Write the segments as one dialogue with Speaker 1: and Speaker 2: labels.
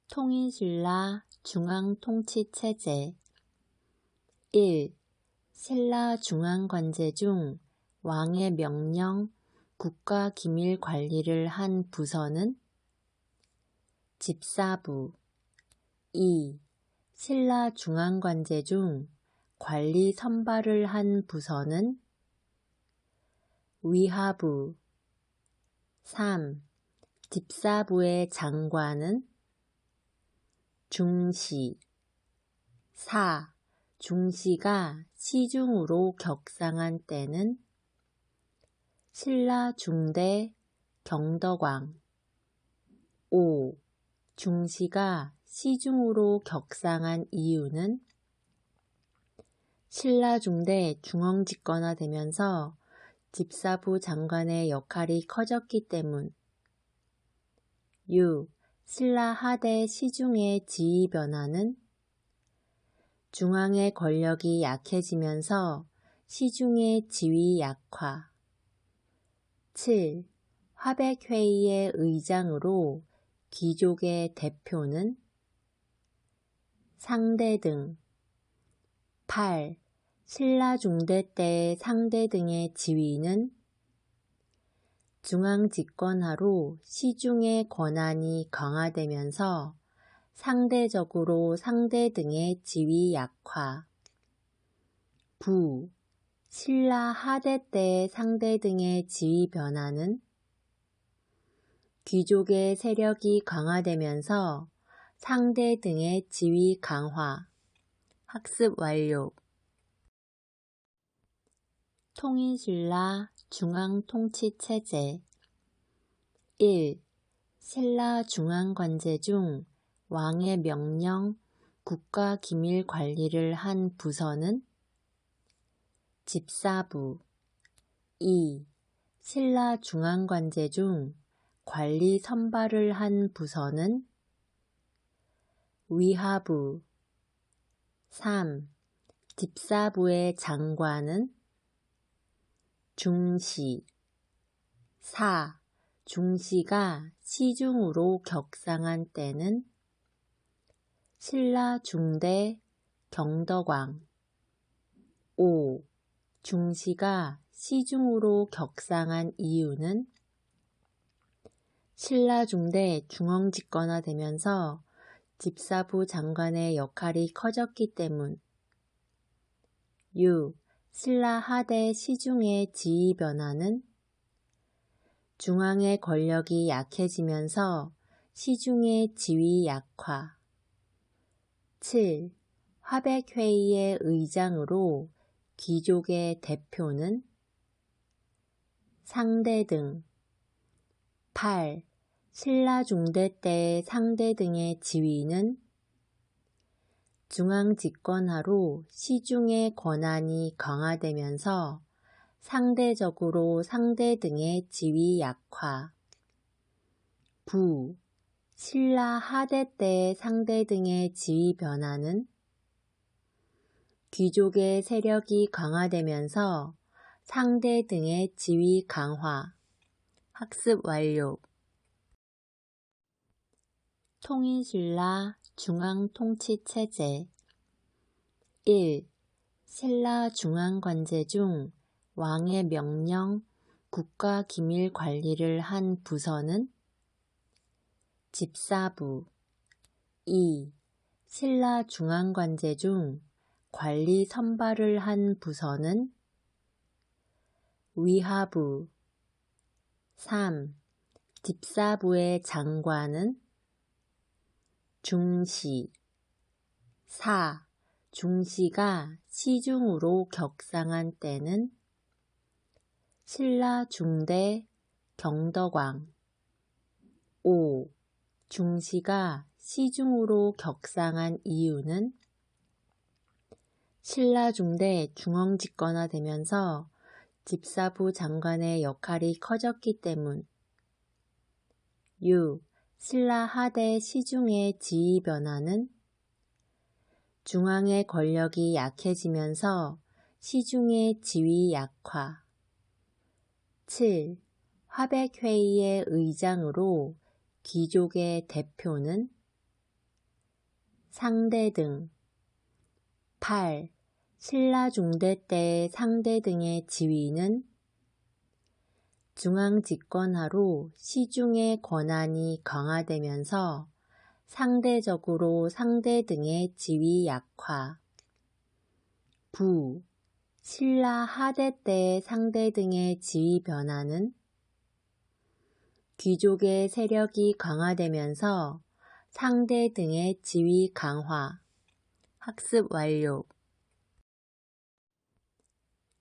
Speaker 1: 통일신라 중앙통치체제 1. 신라 중앙관제 중 왕의 명령, 국가기밀 관리를 한 부서는 집사부 2. 신라 중앙관제 중 관리 선발을 한 부서는 위하부 3. 집사부의 장관은 중시 4. 중시가 시중으로 격상한 때는 신라 중대 경덕왕 5. 중시가 시중으로 격상한 이유는 신라 중대 중앙집권화되면서 집사부 장관의 역할이 커졌기 때문 6. 신라 하대 시중의 지위 변화는 중앙의 권력이 약해지면서 시중의 지위 약화 7. 화백회의의 의장으로 귀족의 대표는 상대 등 8. 신라 중대 때의 상대 등의 지위는 중앙집권화로 시중의 권한이 강화되면서 상대적으로 상대 등의 지위 약화 9. 신라 하대 때의 상대 등의 지위 변화는 귀족의 세력이 강화되면서 상대 등의 지위 강화 학습 완료. 통일신라 중앙통치체제 1. 신라 중앙관제 중 왕의 명령, 국가기밀 관리를 한 부서는 집사부 2. 신라 중앙관제 중 관리 선발을 한 부서는 위하부 3. 집사부의 장관은 중시 4. 중시가 시중으로 격상한 때는 신라 중대 경덕왕 5. 중시가 시중으로 격상한 이유는 신라 중대 중앙집권화되면서 집사부 장관의 역할이 커졌기 때문 6. 신라 하대 시중의 지위 변화는 중앙의 권력이 약해지면서 시중의 지위 약화 7. 화백회의의 의장으로 귀족의 대표는 상대 등 8. 신라 중대 때의 상대 등의 지위는 중앙집권화로 시중의 권한이 강화되면서 상대적으로 상대 등의 지위 약화 9. 신라 하대 때의 상대 등의 지위 변화는 귀족의 세력이 강화되면서 상대 등의 지위 강화 학습 완료. 통일신라 중앙통치체제 1. 신라 중앙관제 중 왕의 명령, 국가기밀 관리를 한 부서는 집사부 2. 신라 중앙관제 중 관리 선발을 한 부서는 위하부 3. 집사부의 장관은 중시 4. 중시가 시중으로 격상한 때는 신라 중대 경덕왕 5. 중시가 시중으로 격상한 이유는 신라 중대 중앙집권화되면서 집사부 장관의 역할이 커졌기 때문 6. 신라 하대 시중의 지위 변화는 중앙의 권력이 약해지면서 시중의 지위 약화 7. 화백회의의 의장으로 귀족의 대표는 상대 등. 8. 신라 중대 때의 상대 등의 지위는 중앙 집권하로 시중의 권한이 강화되면서 상대적으로 상대 등의 지위 약화. 부. 신라 하대 때의 상대 등의 지위 변화는 귀족의 세력이 강화되면서 상대 등의 지위 강화. 학습 완료.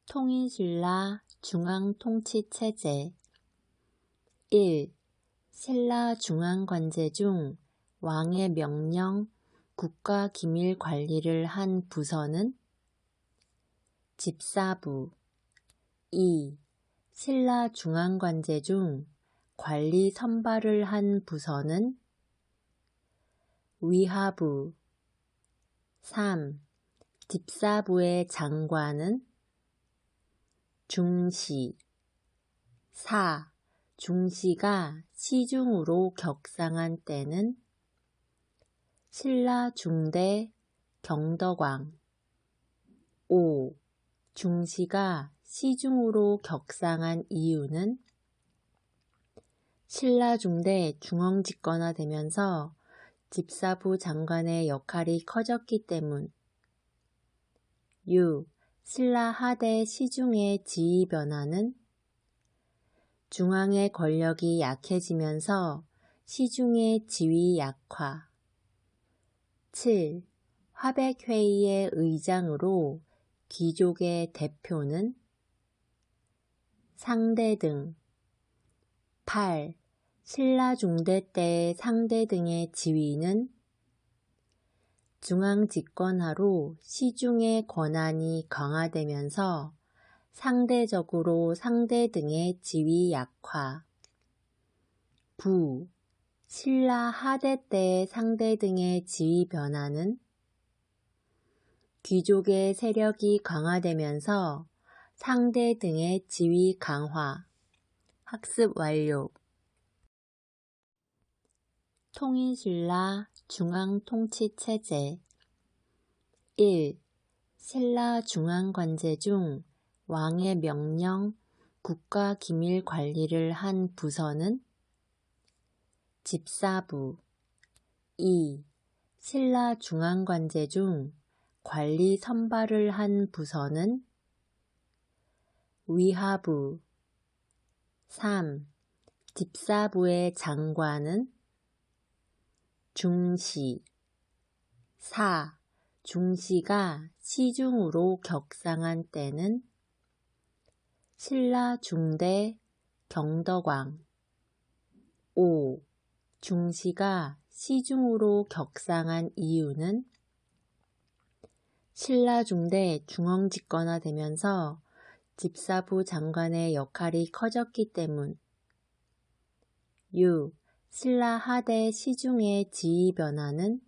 Speaker 1: 통인신라 중앙통치체제. 1. 신라 중앙관제 중 왕의 명령, 국가기밀 관리를 한 부서는 집사부. 2. 신라 중앙관제 중 관리 선발을 한 부서는 위하부. 3. 집사부의 장관은 중시. 4. 중시가 시중으로 격상한 때는 신라 중대 경덕왕. 5. 중시가 시중으로 격상한 이유는 신라 중대 중앙집권화되면서 집사부 장관의 역할이 커졌기 때문. 6. 신라 하대 시중의 지위 변화는 중앙의 권력이 약해지면서 시중의 지위 약화. 7. 화백회의의 의장으로 귀족의 대표는 상대 등. 8. 신라 중대 때의 상대 등의 지위는 중앙 집권하로 시중의 권한이 강화되면서 상대적으로 상대 등의 지위 약화. 부. 신라 하대 때의 상대 등의 지위 변화는 귀족의 세력이 강화되면서 상대 등의 지위 강화. 학습 완료. 통인신라 중앙통치체제. 1. 신라 중앙관제 중 왕의 명령, 국가기밀 관리를 한 부서는 집사부. 2. 신라 중앙관제 중 관리 선발을 한 부서는 위하부. 3. 집사부의 장관은 중시. 4. 중시가 시중으로 격상한 때는 신라 중대 경덕왕. 5. 중시가 시중으로 격상한 이유는 신라 중대 중앙집권화되면서 집사부 장관의 역할이 커졌기 때문. 6. 신라 하대 시중의 지위 변화는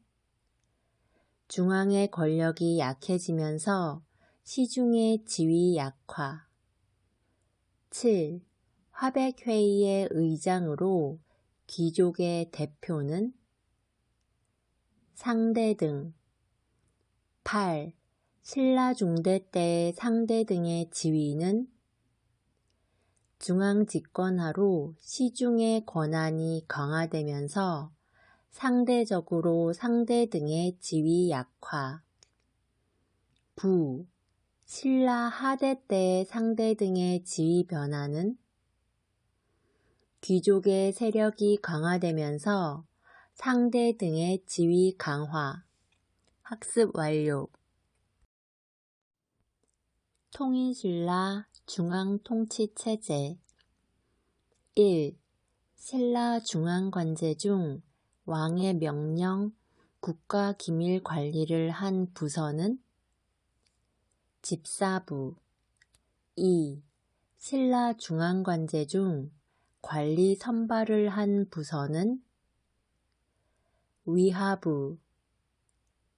Speaker 1: 중앙의 권력이 약해지면서 시중의 지위 약화. 7. 화백회의의 의장으로 귀족의 대표는 상대 등. 8. 신라 중대 때의 상대 등의 지위는 중앙 집권하로 시중의 권한이 강화되면서 상대적으로 상대 등의 지위 약화. 부. 신라 하대 때의 상대 등의 지위 변화는 귀족의 세력이 강화되면서 상대 등의 지위 강화. 학습 완료. 통인신라 중앙통치체제. 1. 신라 중앙관제 중 왕의 명령, 국가기밀 관리를 한 부서는 집사부. 2. 신라 중앙관제 중 관리 선발을 한 부서는 위하부.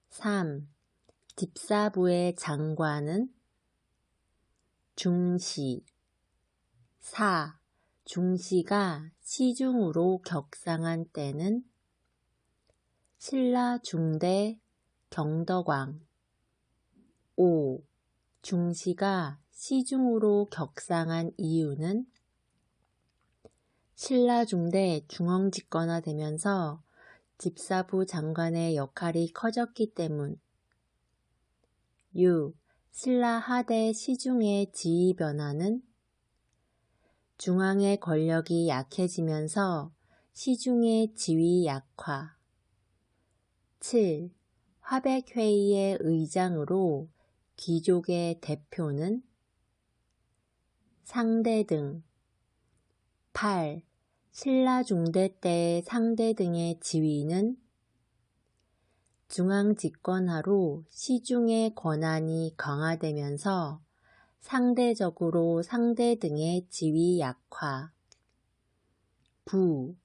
Speaker 1: 3. 집사부의 장관은 중시. 4. 중시가 시중으로 격상한 때는 신라 중대 경덕왕. 5. 중시가 시중으로 격상한 이유는 신라 중대 중흥집권화되면서 집사부 장관의 역할이 커졌기 때문. 6. 신라 하대 시중의 지위 변화는 중앙의 권력이 약해지면서 시중의 지위 약화. 7. 화백회의의 의장으로 귀족의 대표는 상대등. 8. 신라 중대 때의 상대등의 지위는 중앙집권화로 시중의 권한이 강화되면서 상대적으로 상대등의 지위 약화. 부.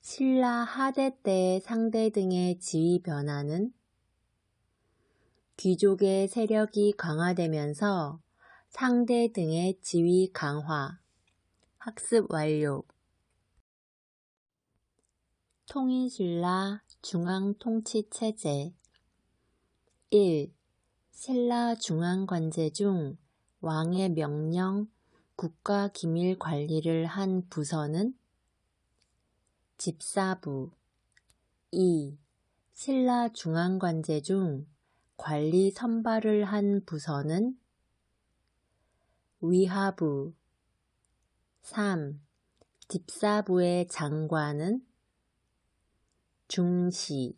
Speaker 1: 신라 하대 때의 상대등의 지위 변화는 귀족의 세력이 강화되면서 상대등의 지위 강화. 학습 완료. 통일신라 중앙통치체제. 1. 신라 중앙관제 중 왕의 명령, 국가기밀 관리를 한 부서는 집사부. 2. 신라 중앙관제 중 관리 선발을 한 부서는 위하부. 3. 집사부의 장관은 중시.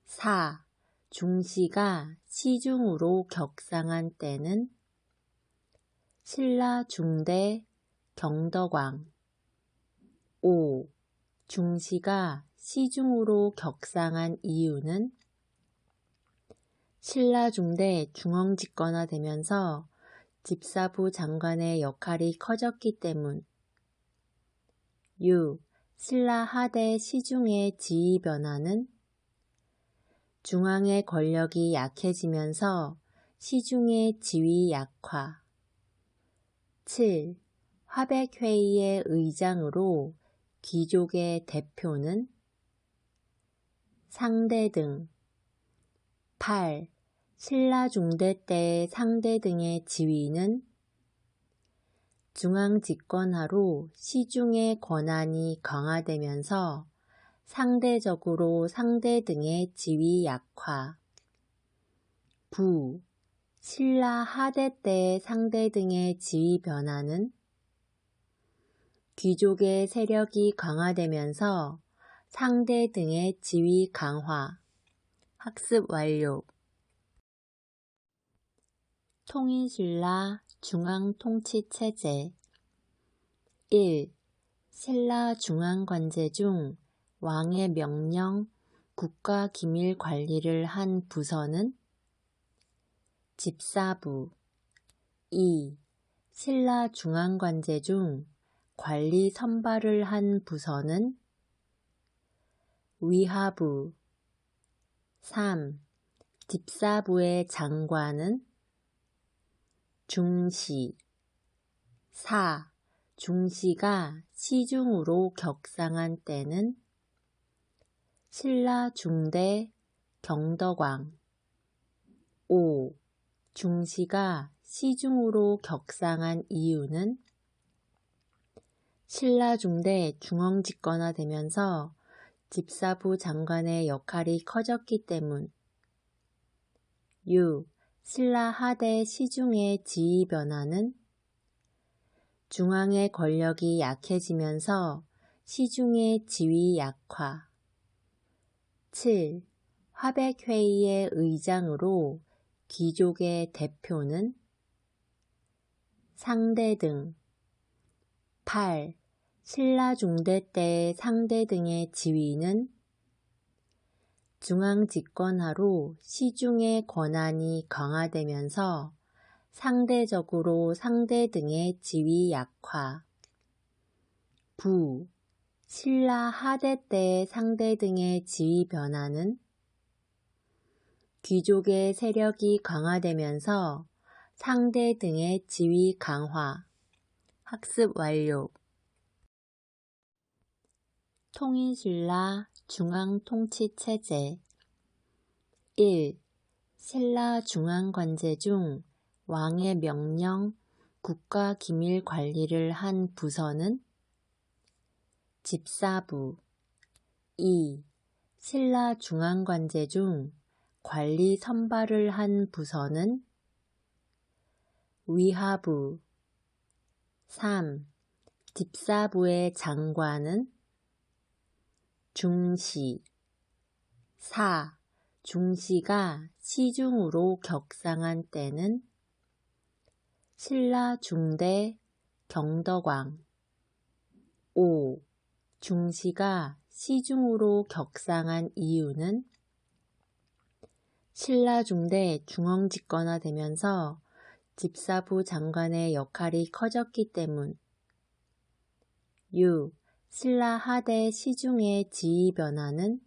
Speaker 1: 4. 중시가 시중으로 격상한 때는 신라 중대 경덕왕. 5. 중시가 시중으로 격상한 이유는 신라 중대 중흥집권화되면서 집사부 장관의 역할이 커졌기 때문. 6. 신라 하대 시중의 지위 변화는 중앙의 권력이 약해지면서 시중의 지위 약화. 7. 화백회의의 의장으로 귀족의 대표는 상대등. 8. 신라 중대 때의 상대등의 지위는 중앙집권화로 시중의 권한이 강화되면서 상대적으로 상대등의 지위 약화. 부. 신라 하대 때의 상대등의 지위 변화는 귀족의 세력이 강화되면서 상대등의 지위 강화. 학습 완료. 통일신라 중앙통치체제. 1. 신라 중앙관제 중 왕의 명령, 국가기밀 관리를 한 부서는 집사부. 2. 신라 중앙관제 중 관리 선발을 한 부서는 위하부. 3. 집사부의 장관은 중시. 4. 중시가 시중으로 격상한 때는 신라 중대 경덕왕. 5. 중시가 시중으로 격상한 이유는 신라 중대 중흥집권화되면서 집사부 장관의 역할이 커졌기 때문. 6. 신라 하대 시중의 지위 변화는 중앙의 권력이 약해지면서 시중의 지위 약화. 7. 화백회의의 의장으로 귀족의 대표는 상대등. 8. 신라 중대 때의 상대등의 지위는 중앙집권화로 시중의 권한이 강화되면서 상대적으로 상대등의 지위 약화. 부. 신라 하대 때의 상대등의 지위 변화는 귀족의 세력이 강화되면서 상대등의 지위 강화. 학습 완료. 통일신라 중앙통치체제. 1. 신라 중앙관제 중 왕의 명령, 국가 기밀 관리를 한 부서는 집사부. 2. 신라 중앙관제 중 관리 선발을 한 부서는 위하부. 3. 집사부의 장관은 중시. 4. 중시가 시중으로 격상한 때는 신라 중대 경덕왕. 5. 중시가 시중으로 격상한 이유는 신라 중대 중앙집권화되면서 집사부 장관의 역할이 커졌기 때문. 6. 신라 하대 시중의 지위 변화는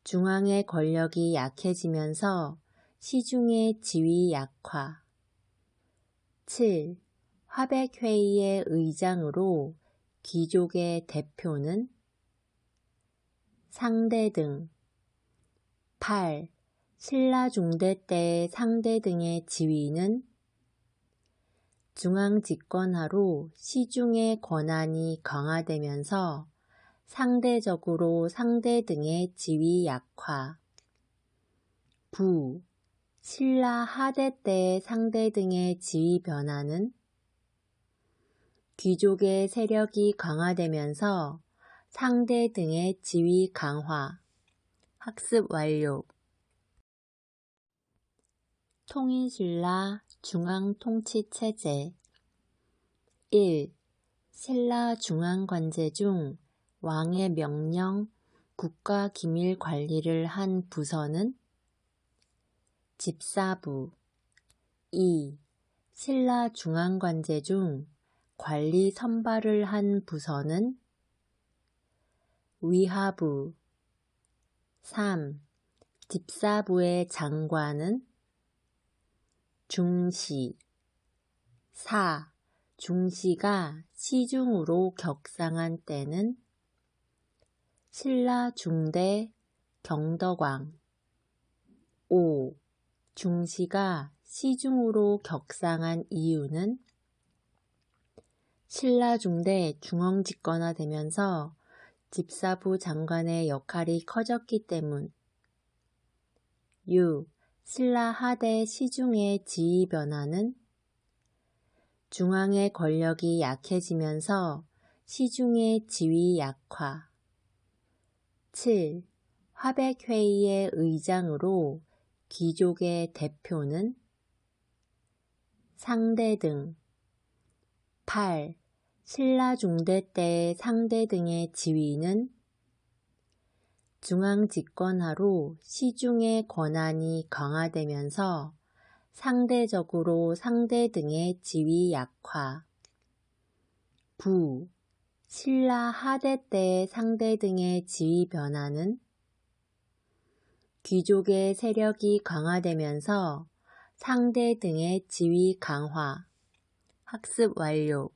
Speaker 1: 중앙의 권력이 약해지면서 시중의 지위 약화. 7. 화백회의의 의장으로 귀족의 대표는 상대등. 8. 신라 중대 때의 상대등의 지위는 중앙집권화로 시중의 권한이 강화되면서 상대적으로 상대등의 지위 약화. 부. 신라 하대 때의 상대등의 지위 변화는 귀족의 세력이 강화되면서 상대등의 지위 강화. 학습 완료. 통일신라 중앙통치체제. 1. 신라 중앙관제 중 왕의 명령, 국가 기밀 관리를 한 부서는 집사부. 2. 신라 중앙관제 중 관리 선발을 한 부서는 위하부. 3. 집사부의 장관은 중시. 4. 중시가 시중으로 격상한 때는 신라 중대 경덕왕. 5. 중시가 시중으로 격상한 이유는 신라 중대 중앙집권화되면서 집사부 장관의 역할이 커졌기 때문. 6. 신라 하대 시중의 지위 변화는 중앙의 권력이 약해지면서 시중의 지위 약화. 7. 화백회의의 의장으로 귀족의 대표는 상대등. 8. 신라 중대 때의 상대등의 지위는 중앙집권화로 시중의 권한이 강화되면서 상대적으로 상대등의 지위 약화. 부. 신라 하대 때의 상대등의 지위 변화는 귀족의 세력이 강화되면서 상대등의 지위 강화. 학습 완료.